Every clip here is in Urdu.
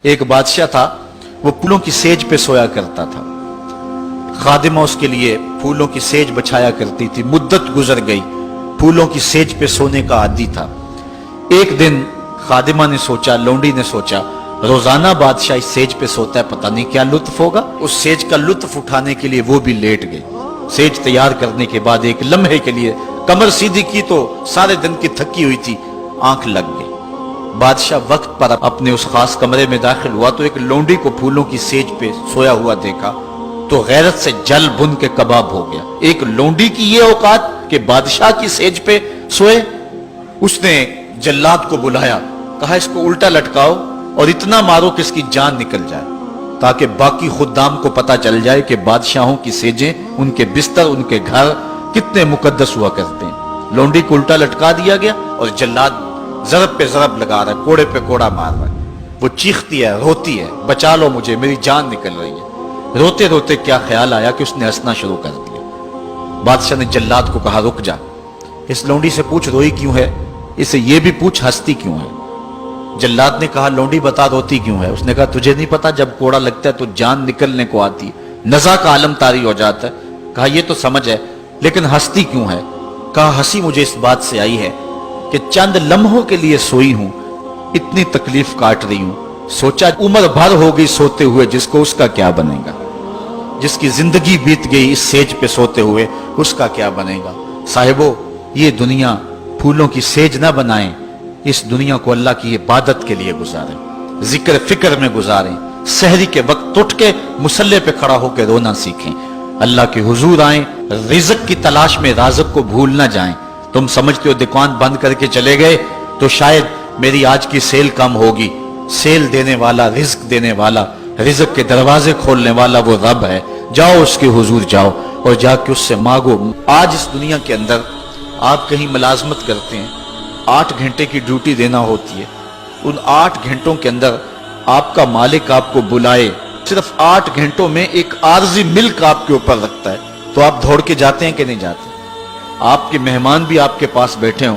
ایک بادشاہ تھا، وہ پھولوں کی سیج پہ سویا کرتا تھا۔ خادمہ اس کے لیے پھولوں کی سیج بچھایا کرتی تھی۔ مدت گزر گئی، پھولوں کی سیج پہ سونے کا عادی تھا۔ ایک دن خادمہ نے سوچا، لونڈی نے سوچا، روزانہ بادشاہ اس سیج پہ سوتا ہے، پتہ نہیں کیا لطف ہوگا۔ اس سیج کا لطف اٹھانے کے لیے وہ بھی لیٹ گئی۔ سیج تیار کرنے کے بعد ایک لمحے کے لیے کمر سیدھی کی تو سارے دن کی تھکی ہوئی تھی، آنکھ لگ گئی۔ بادشاہ وقت پر اپنے اس خاص کمرے میں داخل ہوا تو ایک لونڈی کو پھولوں کی سیج پہ سویا ہوا دیکھا تو غیرت سے جل بن کے کباب ہو گیا۔ ایک لونڈی کی یہ اوقات کہ بادشاہ کی سیج پہ سوئے۔ اس نے جلاد کو بلایا، کہا اس کو الٹا لٹکاؤ اور اتنا مارو کہ اس کی جان نکل جائے، تاکہ باقی خدام کو پتا چل جائے کہ بادشاہوں کی سیجیں، ان کے بستر، ان کے گھر کتنے مقدس ہوا کرتے ہیں۔ لونڈی کو الٹا لٹکا دیا گیا اور جلاد ضرب پہ ضرب لگا رہا ہے، کوڑے پہ کوڑا مار رہا ہے۔ وہ چیختی ہے، روتی ہے، بچا لو مجھے، میری جان نکل رہی ہے۔ روتے روتے کیا خیال آیا کہ اس نے ہنسنا شروع کر دیا۔ بادشاہ نے جلاد کو کہا، رک جا، اس لونڈی سے پوچھ روئی کیوں ہے، اسے یہ بھی پوچھ ہنستی کیوں ہے۔ جلاد نے کہا، لونڈی بتا روتی کیوں ہے۔ اس نے کہا، تجھے نہیں پتا جب کوڑا لگتا ہے تو جان نکلنے کو آتی ہے، نزا کا عالم طاری ہو جاتا ہے۔ کہا یہ تو سمجھ ہے، لیکن ہنستی کیوں ہے۔ کہا ہنسی مجھے اس بات سے آئی ہے کہ چند لمحوں کے لیے سوئی ہوں، اتنی تکلیف کاٹ رہی ہوں، سوچا عمر بھر ہو گئی سوتے ہوئے، جس کو اس کا کیا بنے گا، جس کی زندگی بیت گئی اس سیج پہ سوتے ہوئے، اس کا کیا بنے گا۔ صاحبو، یہ دنیا پھولوں کی سیج نہ بنائیں، اس دنیا کو اللہ کی عبادت کے لیے گزاریں، ذکر فکر میں گزاریں، سحری کے وقت اٹھ کے مصلی پہ کھڑا ہو کے رونا سیکھیں، اللہ کے حضور آئیں، رزق کی تلاش میں رازق کو بھول نہ جائیں۔ تم سمجھتے ہو دکان بند کر کے چلے گئے تو شاید میری آج کی سیل کم ہوگی۔ سیل دینے والا، رزق دینے والا، رزق کے دروازے کھولنے والا وہ رب ہے۔ جاؤ اس کے حضور جاؤ اور جا کے اس سے مانگو۔ آج اس دنیا کے اندر آپ کہیں ملازمت کرتے ہیں، 8 گھنٹے کی ڈیوٹی دینا ہوتی ہے۔ ان 8 گھنٹوں کے اندر آپ کا مالک آپ کو بلائے، صرف 8 گھنٹوں میں ایک عارضی ملک آپ کے اوپر رکھتا ہے، تو آپ دوڑ کے جاتے ہیں کہ نہیں جاتے؟ آپ کے مہمان بھی آپ کے پاس بیٹھے ہوں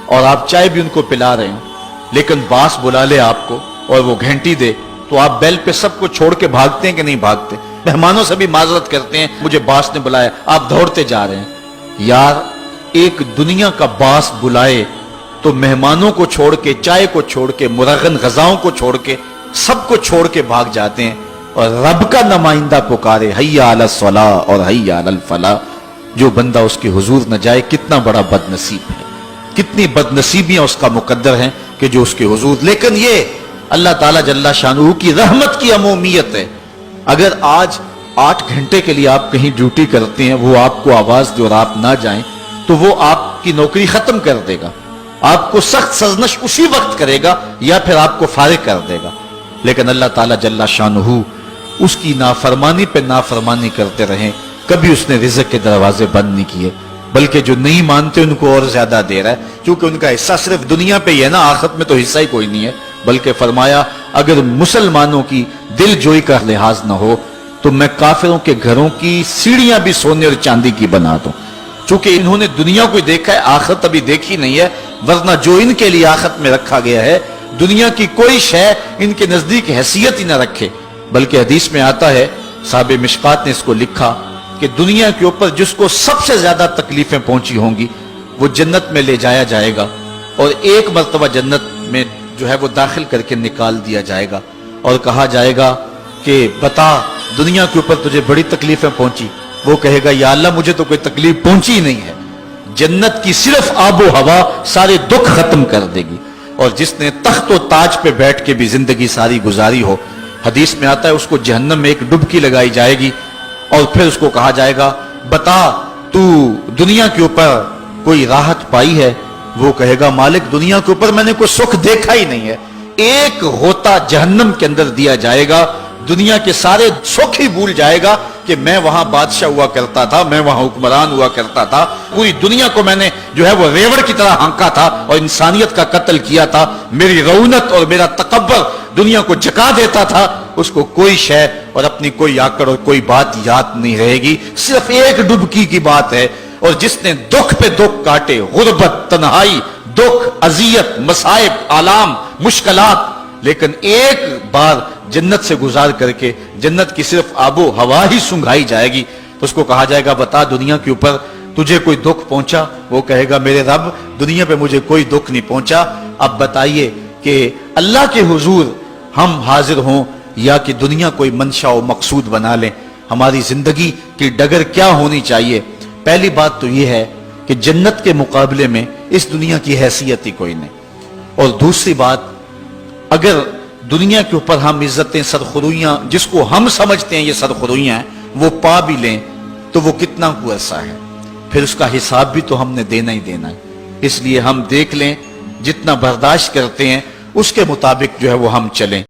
اور آپ چائے بھی ان کو پلا رہے ہوں، لیکن باس بلا لے آپ کو اور وہ گھنٹی دے تو آپ بیل پہ سب کو چھوڑ کے بھاگتے ہیں کہ نہیں بھاگتے؟ مہمانوں سے بھی معذرت کرتے ہیں، مجھے باس نے بلایا، آپ دوڑتے جا رہے ہیں۔ یار، ایک دنیا کا باس بلائے تو مہمانوں کو چھوڑ کے، چائے کو چھوڑ کے، مرغن غذاؤں کو چھوڑ کے، سب کو چھوڑ کے بھاگ جاتے ہیں، اور رب کا نمائندہ پکارے، حیا علی الصلاۃ اور حیا علی الفلاح۔ جو بندہ اس کے حضور نہ جائے کتنا بڑا بد نصیب ہے، کتنی بد نصیبیاں اس کا مقدر ہیں کہ جو اس کے حضور۔ لیکن یہ اللہ تعالیٰ جل شانہ کی رحمت کی عمومیت ہے۔ اگر آج 8 گھنٹے کے لیے آپ کہیں ڈیوٹی کرتے ہیں، وہ آپ کو آواز دے اور آپ نہ جائیں تو وہ آپ کی نوکری ختم کر دے گا، آپ کو سخت سرزنش اسی وقت کرے گا یا پھر آپ کو فارغ کر دے گا۔ لیکن اللہ تعالیٰ جل شانہ اس کی نافرمانی پہ نافرمانی کرتے رہیں، کبھی اس نے رزق کے دروازے بند نہیں کیے، بلکہ جو نہیں مانتے ان کو اور زیادہ دے رہا ہے، کیونکہ ان کا حصہ صرف دنیا پہ ہی ہے نا، آخرت میں تو حصہ ہی کوئی نہیں ہے۔ بلکہ فرمایا، اگر مسلمانوں کی دل جوئی کا لحاظ نہ ہو تو میں کافروں کے گھروں کی سیڑھیاں بھی سونے اور چاندی کی بنا دوں، چونکہ انہوں نے دنیا کو دیکھا ہے، آخرت ابھی دیکھی نہیں ہے، ورنہ جو ان کے لیے آخرت میں رکھا گیا ہے، دنیا کی کوئی شے ان کے نزدیک حیثیت ہی نہ رکھے۔ بلکہ حدیث میں آتا ہے، صاحب مشکات نے اس کو لکھا کہ دنیا کے اوپر جس کو سب سے زیادہ تکلیفیں پہنچی ہوں گی وہ جنت میں لے جایا جائے گا، اور ایک مرتبہ جنت میں جو ہے وہ داخل کر کے نکال دیا جائے گا، اور کہا جائے گا کہ بتا دنیا کے اوپر تجھے بڑی تکلیفیں پہنچی۔ وہ کہے گا، یا اللہ مجھے تو کوئی تکلیف پہنچی ہی نہیں ہے۔ جنت کی صرف آب و ہوا سارے دکھ ختم کر دے گی۔ اور جس نے تخت و تاج پہ بیٹھ کے بھی زندگی ساری گزاری ہو، حدیث میں آتا ہے اس کو جہنم میں ایک ڈبکی لگائی جائے گی، اور پھر اس کو کہا جائے گا، بتا تو دنیا کے اوپر کوئی راحت پائی ہے؟ وہ کہے گا، مالک دنیا کے اوپر میں نے کوئی سکھ دیکھا ہی نہیں ہے۔ ایک ہوتا جہنم کے اندر دیا جائے گا، دنیا کے سارے سکھ ہی بھول جائے گا کہ میں وہاں بادشاہ ہوا کرتا تھا، میں وہاں حکمران ہوا کرتا تھا، پوری دنیا کو میں نے جو ہے وہ ریوڑ کی طرح ہانکا تھا اور انسانیت کا قتل کیا تھا، میری رونت اور میرا تکبر دنیا کو جکا دیتا تھا۔ اس کو کوئی شے اور اپنی کوئی آکڑ اور کوئی بات یاد نہیں رہے گی، صرف ایک ڈبکی کی بات ہے۔ اور جس نے دکھ پہ دکھ کاٹے، غربت، تنہائی، دکھ، اذیت، مصائب، آلام، مشکلات، لیکن ایک بار جنت سے گزار کر کے جنت کی صرف آب و ہوا ہی سنگھائی جائے گی تو اس کو کہا جائے گا بتا دنیا کے اوپر تجھے کوئی دکھ پہنچا؟ وہ کہے گا میرے رب دنیا پہ مجھے کوئی دکھ نہیں پہنچا. اب بتائیے کہ اللہ کے حضور ہم حاضر ہوں یا کہ دنیا کوئی منشا و مقصود بنا لیں؟ ہماری زندگی کی ڈگر کیا ہونی چاہیے؟ پہلی بات تو یہ ہے کہ جنت کے مقابلے میں اس دنیا کی حیثیت ہی کوئی نہیں. اور دوسری بات، اگر دنیا کے اوپر ہم عزتیں سرخرویاں جس کو ہم سمجھتے ہیں یہ سرخرویاں ہیں وہ پا بھی لیں تو وہ کتنا کو عرصہ ہے، پھر اس کا حساب بھی تو ہم نے دینا ہی دینا ہے. اس لیے ہم دیکھ لیں جتنا برداشت کرتے ہیں اس کے مطابق جو ہے وہ ہم چلیں.